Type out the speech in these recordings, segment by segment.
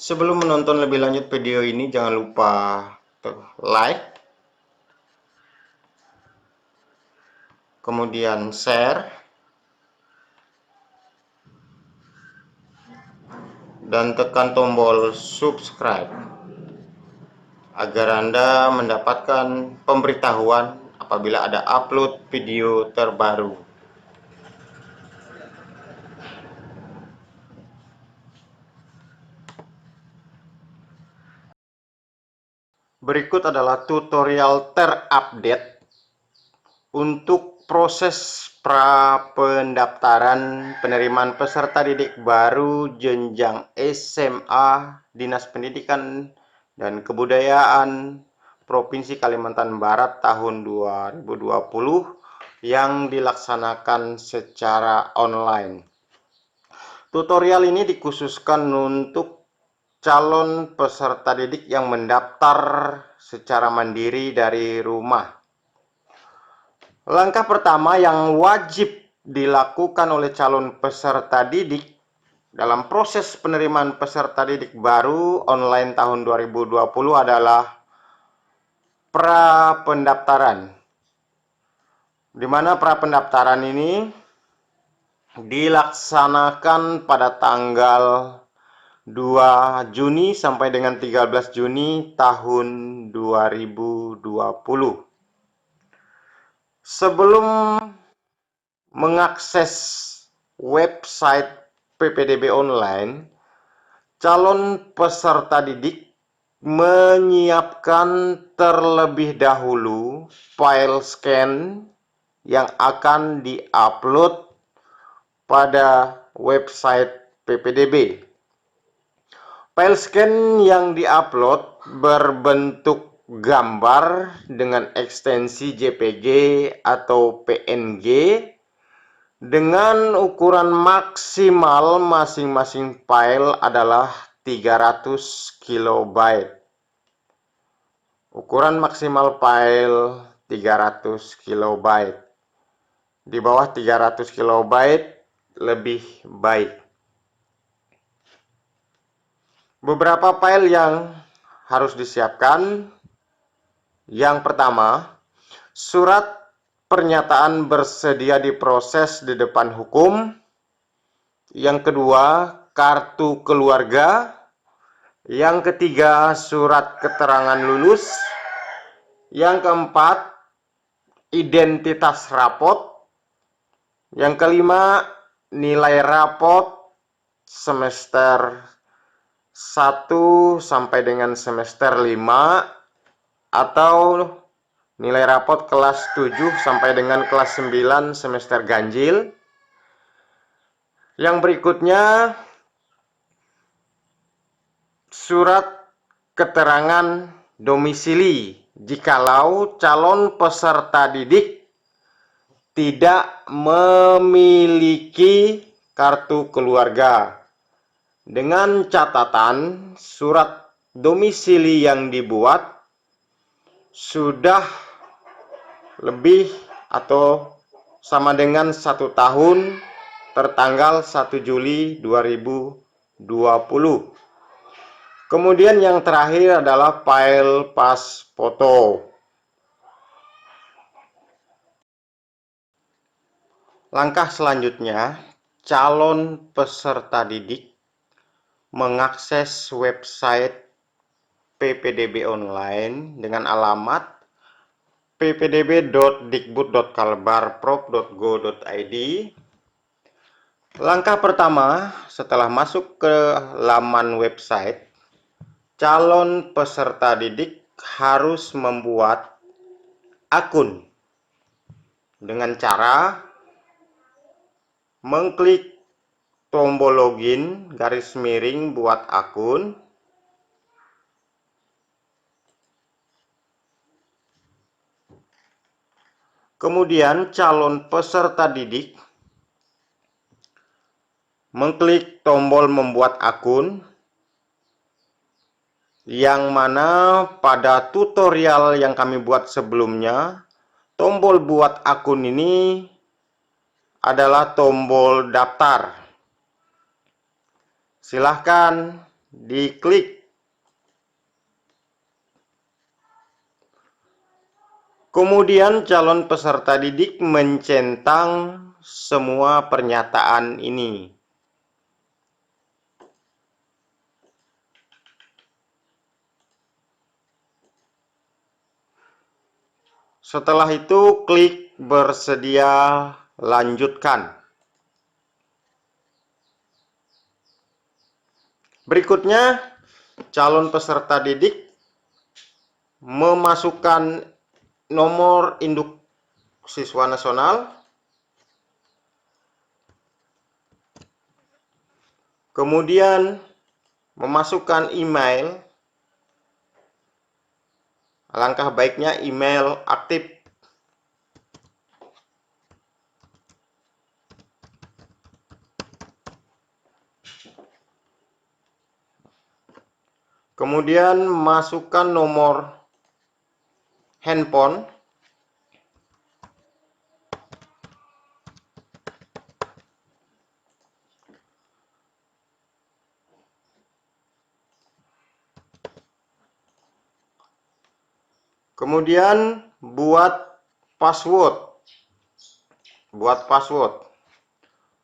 Sebelum menonton lebih lanjut video ini, jangan lupa like, kemudian share, dan tekan tombol subscribe agar Anda mendapatkan pemberitahuan apabila ada upload video terbaru. Berikut adalah tutorial terupdate untuk proses pra-pendaftaran penerimaan peserta didik baru jenjang SMA Dinas Pendidikan dan Kebudayaan Provinsi Kalimantan Barat tahun 2020 yang dilaksanakan secara online. Tutorial ini dikhususkan untuk calon peserta didik yang mendaftar secara mandiri dari rumah. Langkah pertama yang wajib dilakukan oleh calon peserta didik dalam proses penerimaan peserta didik baru online tahun 2020 adalah pra-pendaftaran. Di mana pra-pendaftaran ini dilaksanakan pada tanggal 2 Juni sampai dengan 13 Juni tahun 2020. Sebelum mengakses website PPDB online, calon peserta didik menyiapkan terlebih dahulu file scan yang akan diupload pada website PPDB. File scan yang diupload berbentuk gambar dengan ekstensi JPG atau PNG dengan ukuran maksimal masing-masing file adalah 300 KB. Ukuran maksimal file 300 KB. Di bawah 300 KB lebih baik. Beberapa file yang harus disiapkan. Yang pertama, surat pernyataan bersedia diproses di depan hukum. Yang kedua, kartu keluarga. Yang ketiga, surat keterangan lulus. Yang keempat, identitas rapot. Yang kelima, nilai rapot semester 1 sampai dengan semester 5 atau nilai rapot kelas 7 sampai dengan kelas 9 semester ganjil. Yang berikutnya, surat keterangan domisili jikalau calon peserta didik tidak memiliki kartu keluarga. Dengan catatan surat domisili yang dibuat sudah lebih atau sama dengan 1 tahun tertanggal 1 Juli 2020. Kemudian yang terakhir adalah file pas foto. Langkah selanjutnya, calon peserta didik mengakses website PPDB online dengan alamat ppdb.dikbud.kalbarprov.go.id. Langkah pertama, setelah masuk ke laman website, calon peserta didik harus membuat akun dengan cara mengklik tombol login garis miring buat akun. Kemudian calon peserta didik mengklik tombol membuat akun, yang mana pada tutorial yang kami buat sebelumnya, tombol buat akun ini adalah tombol daftar. Silahkan diklik. Kemudian calon peserta didik mencentang semua pernyataan ini. Setelah itu klik bersedia lanjutkan. Berikutnya, calon peserta didik memasukkan nomor induk siswa nasional, kemudian memasukkan email. Alangkah baiknya email aktif. Kemudian masukkan nomor handphone. Kemudian buat password.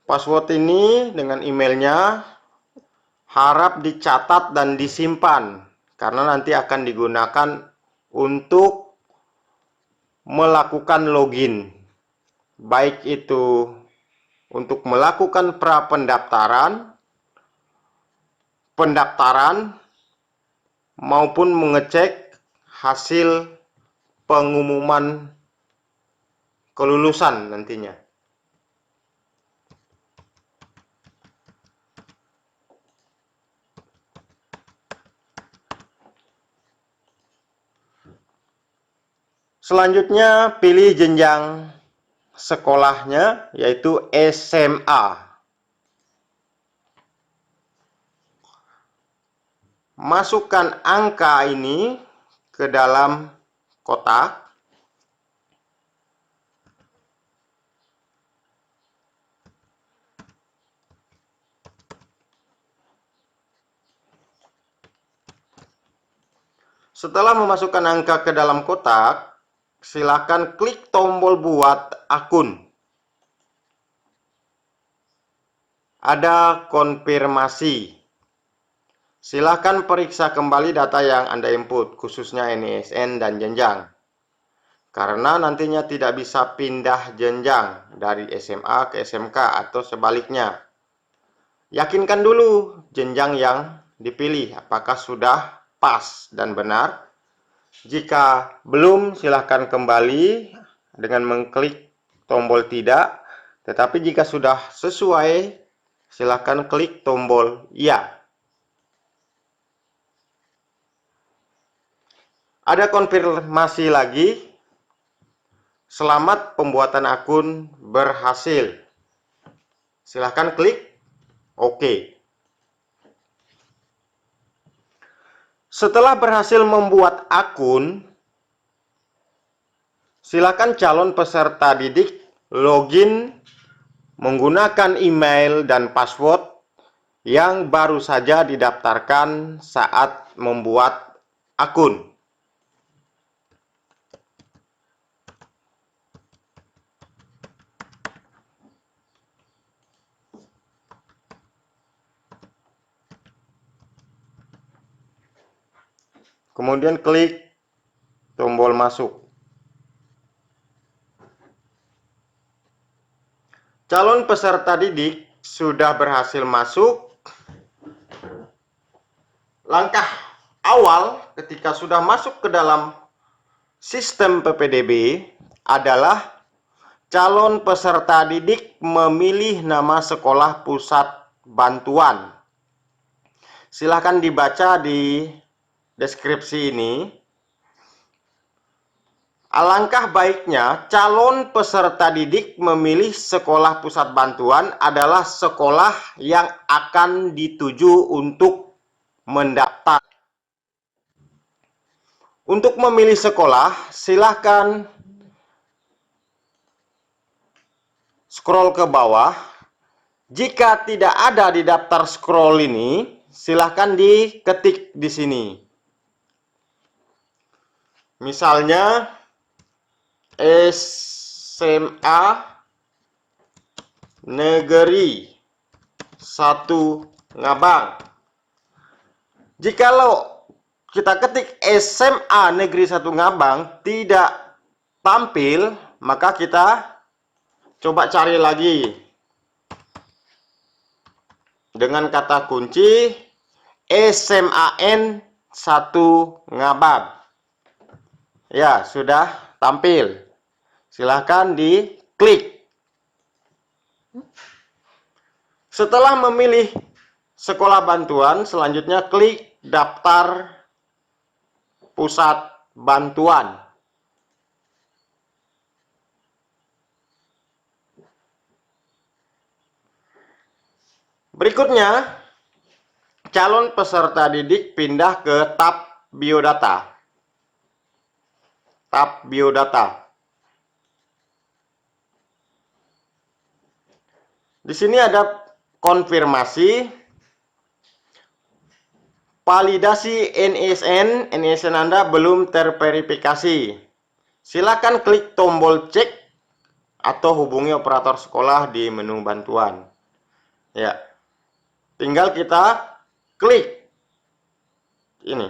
Password ini dengan emailnya harap dicatat dan disimpan karena nanti akan digunakan untuk melakukan login. Baik itu untuk melakukan pra-pendaftaran, pendaftaran, maupun mengecek hasil pengumuman kelulusan nantinya. Selanjutnya pilih jenjang sekolahnya, yaitu SMA. Masukkan angka ini ke dalam kotak. Setelah memasukkan angka ke dalam kotak, silakan klik tombol buat akun. Ada konfirmasi. Silakan periksa kembali data yang Anda input, khususnya NISN dan jenjang. Karena nantinya tidak bisa pindah jenjang dari SMA ke SMK atau sebaliknya. Yakinkan dulu jenjang yang dipilih apakah sudah pas dan benar. Jika belum, silahkan kembali dengan mengklik tombol tidak. Tetapi jika sudah sesuai, silahkan klik tombol ya. Ada konfirmasi lagi. Selamat pembuatan akun berhasil. Silahkan klik OK. Setelah berhasil membuat akun, silakan calon peserta didik login menggunakan email dan password yang baru saja didaftarkan saat membuat akun. Kemudian klik tombol masuk. Calon peserta didik sudah berhasil masuk. Langkah awal ketika sudah masuk ke dalam sistem PPDB adalah calon peserta didik memilih nama sekolah pusat bantuan. Silahkan dibaca di deskripsi ini. Alangkah baiknya calon peserta didik memilih sekolah pusat bantuan adalah sekolah yang akan dituju untuk mendaftar. Untuk memilih sekolah, silahkan scroll ke bawah. Jika tidak ada di daftar scroll ini, silahkan diketik di sini. Misalnya SMA Negeri 1 Ngabang. Jikalau kita ketik SMA Negeri 1 Ngabang tidak tampil, maka kita coba cari lagi dengan kata kunci SMAN 1 Ngabang. Ya, sudah tampil. Silahkan diklik. Setelah memilih sekolah bantuan, selanjutnya klik daftar pusat bantuan. Berikutnya, calon peserta didik pindah ke tab biodata. Tab biodata. Di sini ada konfirmasi, validasi NISN. NISN Anda belum terverifikasi. Silakan klik tombol cek atau hubungi operator sekolah di menu bantuan. Ya, tinggal kita klik ini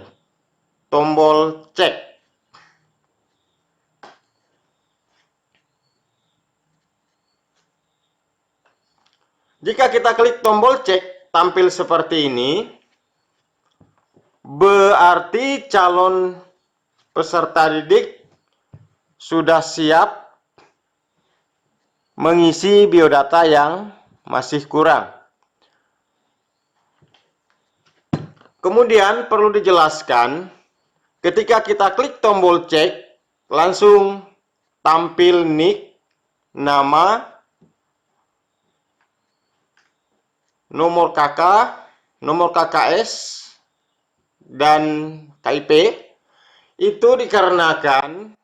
tombol cek. Jika kita klik tombol cek, tampil seperti ini. Berarti calon peserta didik sudah siap mengisi biodata yang masih kurang. Kemudian perlu dijelaskan, ketika kita klik tombol cek, langsung tampil NIK, nama, nomor KK, nomor KKS, dan KIP. Itu dikarenakan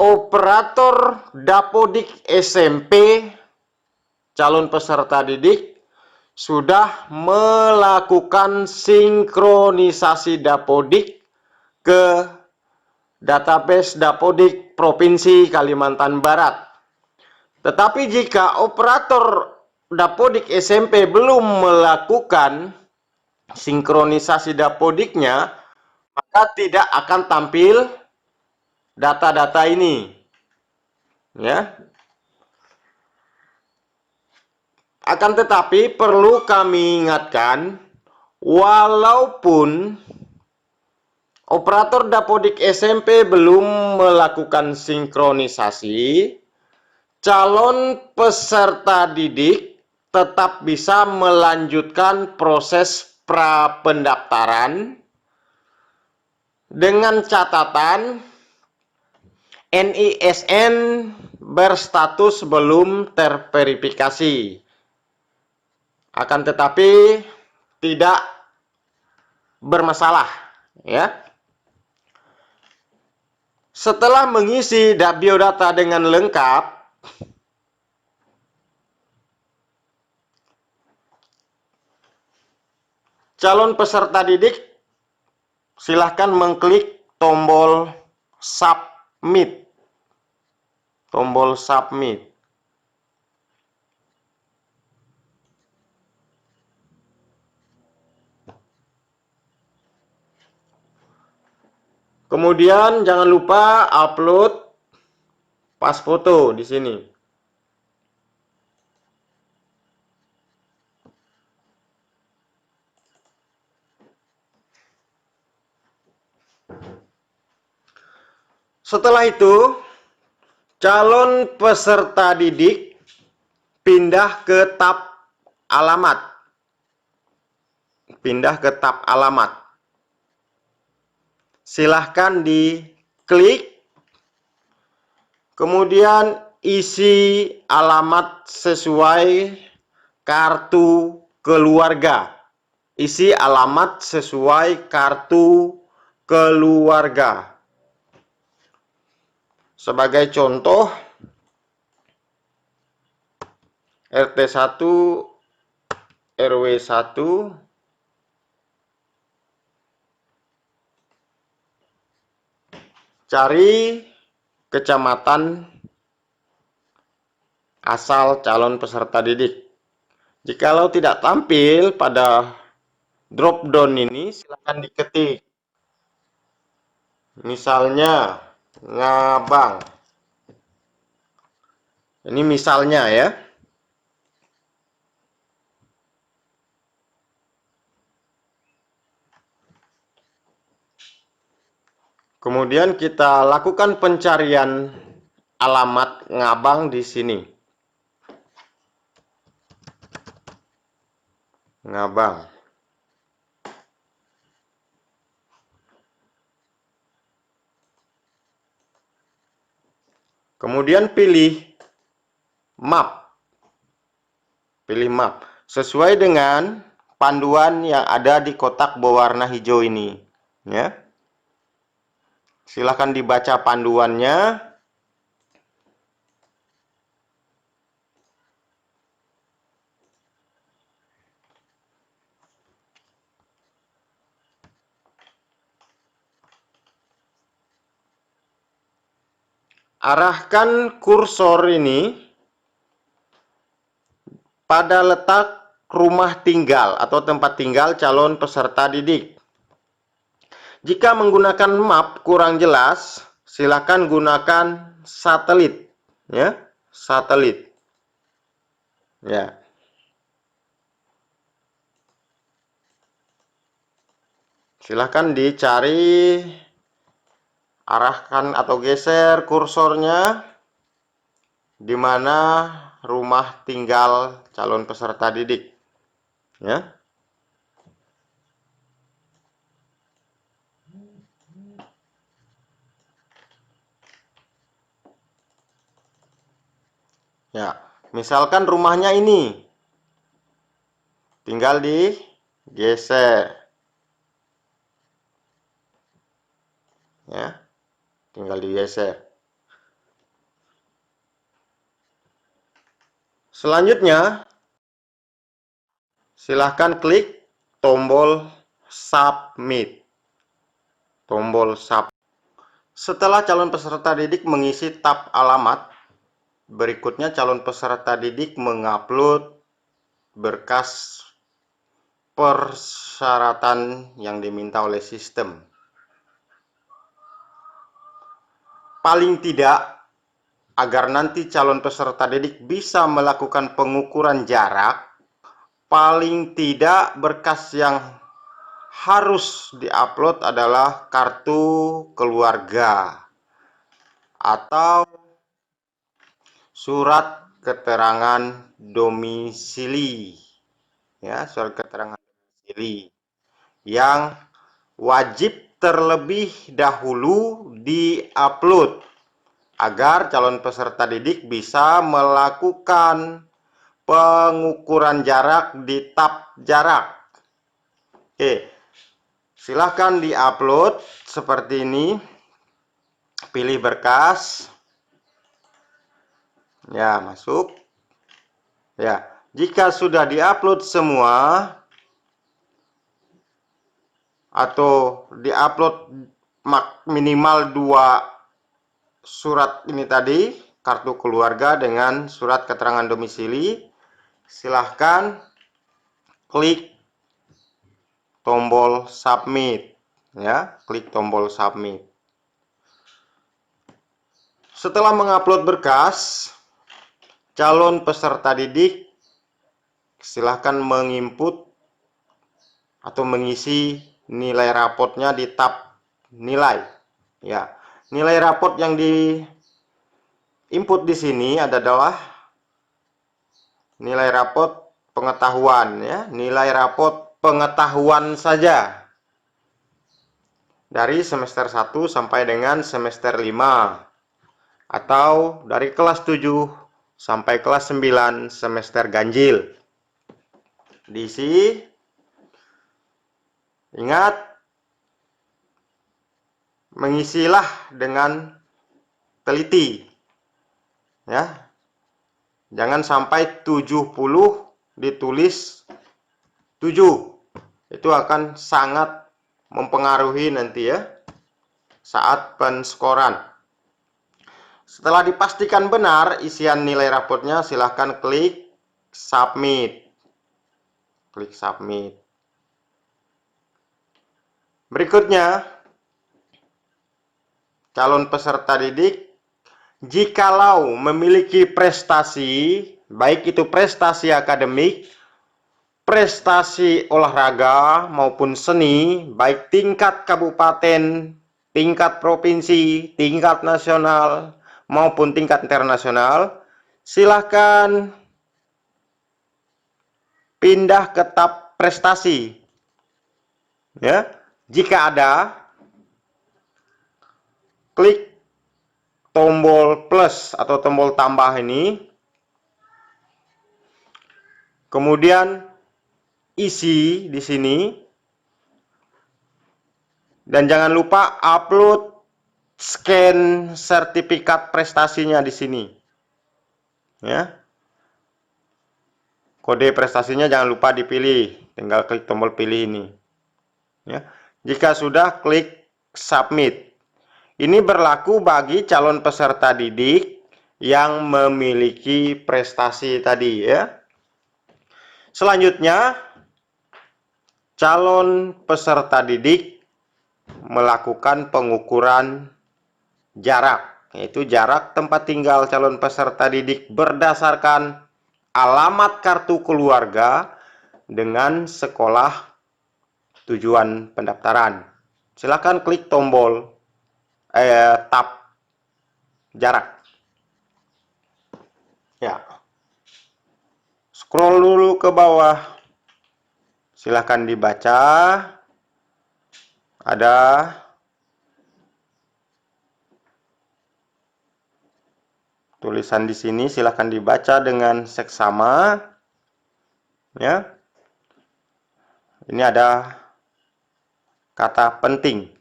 operator Dapodik SMP calon peserta didik sudah melakukan sinkronisasi Dapodik ke database Dapodik Provinsi Kalimantan Barat. Tetapi jika operator Dapodik SMP belum melakukan sinkronisasi Dapodiknya, maka tidak akan tampil data-data ini. Ya. Akan tetapi perlu kami ingatkan, walaupun operator Dapodik SMP belum melakukan sinkronisasi, calon peserta didik tetap bisa melanjutkan proses pra-pendaftaran dengan catatan NISN berstatus belum terverifikasi. Akan tetapi tidak bermasalah, ya. Setelah mengisi biodata dengan lengkap, calon peserta didik silahkan mengklik tombol submit. Tombol submit. Kemudian jangan lupa upload pas foto di sini. Setelah itu, calon peserta didik pindah ke tab alamat. Pindah ke tab alamat. Silahkan diklik. Kemudian isi alamat sesuai kartu keluarga. Isi alamat sesuai kartu keluarga. Sebagai contoh, RT 1 RW 1 cari kecamatan asal calon peserta didik. Jikalau tidak tampil pada drop down ini, silakan diketik. Misalnya Ngabang. Ini misalnya ya. Kemudian kita lakukan pencarian alamat Ngabang di sini. Ngabang. Kemudian pilih map. Pilih map. Sesuai dengan panduan yang ada di kotak berwarna hijau ini. Ya. Silahkan dibaca panduannya. Arahkan kursor ini pada letak rumah tinggal atau tempat tinggal calon peserta didik. Jika menggunakan map kurang jelas, silakan gunakan satelit, ya, satelit. Ya. Silakan dicari, arahkan atau geser kursornya di mana rumah tinggal calon peserta didik, ya. Ya, misalkan rumahnya ini, tinggal digeser, ya, tinggal digeser. Selanjutnya, silahkan klik tombol submit. Tombol submit. Setelah calon peserta didik mengisi tab alamat, berikutnya calon peserta didik mengupload berkas persyaratan yang diminta oleh sistem. Paling tidak, agar nanti calon peserta didik bisa melakukan pengukuran jarak, paling tidak berkas yang harus diupload adalah kartu keluarga atau surat keterangan domisili. Ya, surat keterangan domisili yang wajib terlebih dahulu diupload agar calon peserta didik bisa melakukan pengukuran jarak di tab jarak. Oke, silahkan diupload seperti ini. Pilih berkas. Ya, masuk. Ya, jika sudah diupload semua atau diupload minimal 2 surat ini tadi, kartu keluarga dengan surat keterangan domisili, silahkan klik tombol submit, ya, klik tombol submit. Setelah mengupload berkas, calon peserta didik silahkan menginput atau mengisi nilai rapotnya di tab nilai. Ya, nilai rapot yang diinput di sini adalah nilai rapot pengetahuan, ya, nilai rapot pengetahuan saja. Dari semester 1 sampai dengan semester 5 atau dari kelas 7 sampai kelas 9 semester ganjil. Diisi. Ingat, mengisilah dengan teliti. Ya. Jangan sampai 70 ditulis Itu akan sangat mempengaruhi nanti ya saat penskoran. Setelah dipastikan benar isian nilai raportnya, silahkan klik submit. Klik submit. Berikutnya, calon peserta didik jikalau memiliki prestasi, baik itu prestasi akademik, prestasi olahraga maupun seni, baik tingkat kabupaten, tingkat provinsi, tingkat nasional maupun tingkat internasional, silahkan pindah ke tab prestasi. Ya, jika ada, klik tombol plus atau tombol tambah ini, kemudian isi di sini, dan jangan lupa upload scan sertifikat prestasinya di sini. Ya. Kode prestasinya jangan lupa dipilih, tinggal klik tombol pilih ini. Ya. Jika sudah, klik submit. Ini berlaku bagi calon peserta didik yang memiliki prestasi tadi ya. Selanjutnya, calon peserta didik melakukan pengukuran jarak, yaitu jarak tempat tinggal calon peserta didik berdasarkan alamat kartu keluarga dengan sekolah tujuan pendaftaran. Silakan klik tombol tab jarak. Ya. Scroll dulu ke bawah. Silakan dibaca. Ada tulisan di sini, silakan dibaca dengan seksama. Ya. Ini ada kata penting.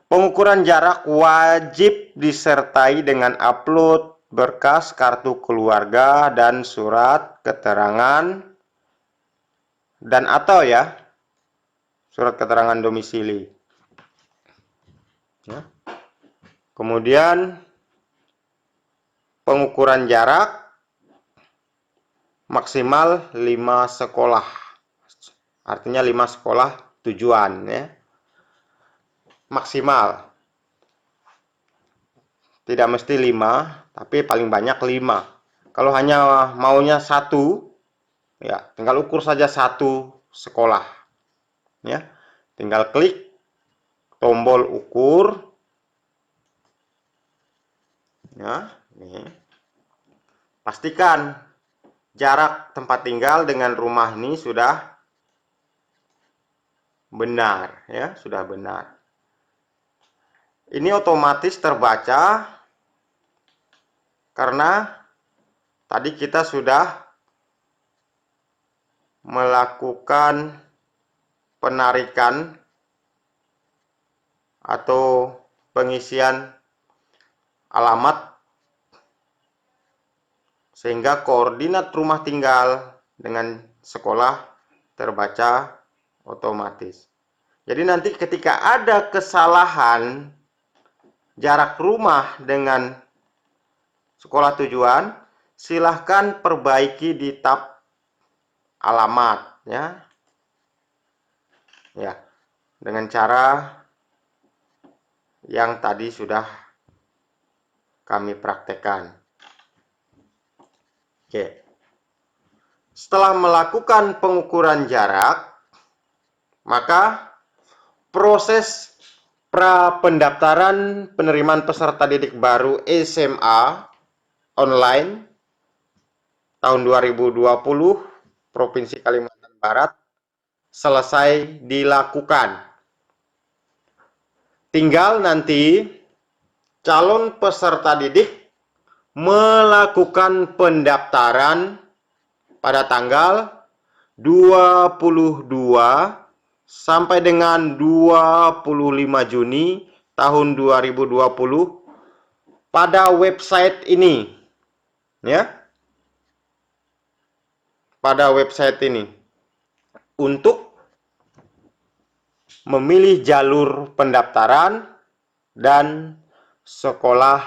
Pengukuran jarak wajib disertai dengan upload berkas kartu keluarga dan surat keterangan dan atau ya surat keterangan domisili. Ya. Kemudian pengukuran jarak maksimal 5 sekolah. Artinya 5 sekolah tujuan ya. Maksimal. Tidak mesti 5, tapi paling banyak 5. Kalau hanya maunya 1, ya tinggal ukur saja 1 sekolah. Ya. Tinggal klik tombol ukur. Ya, ini. Pastikan jarak tempat tinggal dengan rumah ini sudah benar, ya, sudah benar. Ini otomatis terbaca karena tadi kita sudah melakukan penarikan atau pengisian alamat sehingga koordinat rumah tinggal dengan sekolah terbaca otomatis. Jadi nanti ketika ada kesalahan jarak rumah dengan sekolah tujuan, silahkan perbaiki di tab alamat ya. Ya, dengan cara yang tadi sudah kami praktekkan. Oke. Setelah melakukan pengukuran jarak, maka proses pra-pendaftaran penerimaan peserta didik baru SMA online tahun 2020 Provinsi Kalimantan Barat selesai dilakukan. Tinggal nanti calon peserta didik melakukan pendaftaran pada tanggal 22 sampai dengan 25 Juni tahun 2020 pada website ini. Ya. Pada website ini. untuk memilih jalur pendaftaran dan sekolah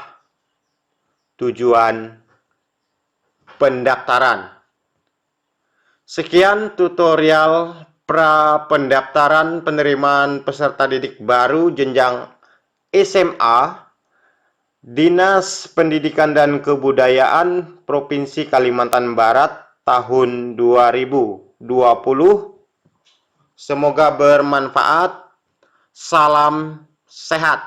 tujuan pendaftaran. Sekian tutorial pra pendaftaran penerimaan peserta didik baru jenjang SMA Dinas Pendidikan dan Kebudayaan Provinsi Kalimantan Barat tahun 2020. Semoga bermanfaat. Salam sehat.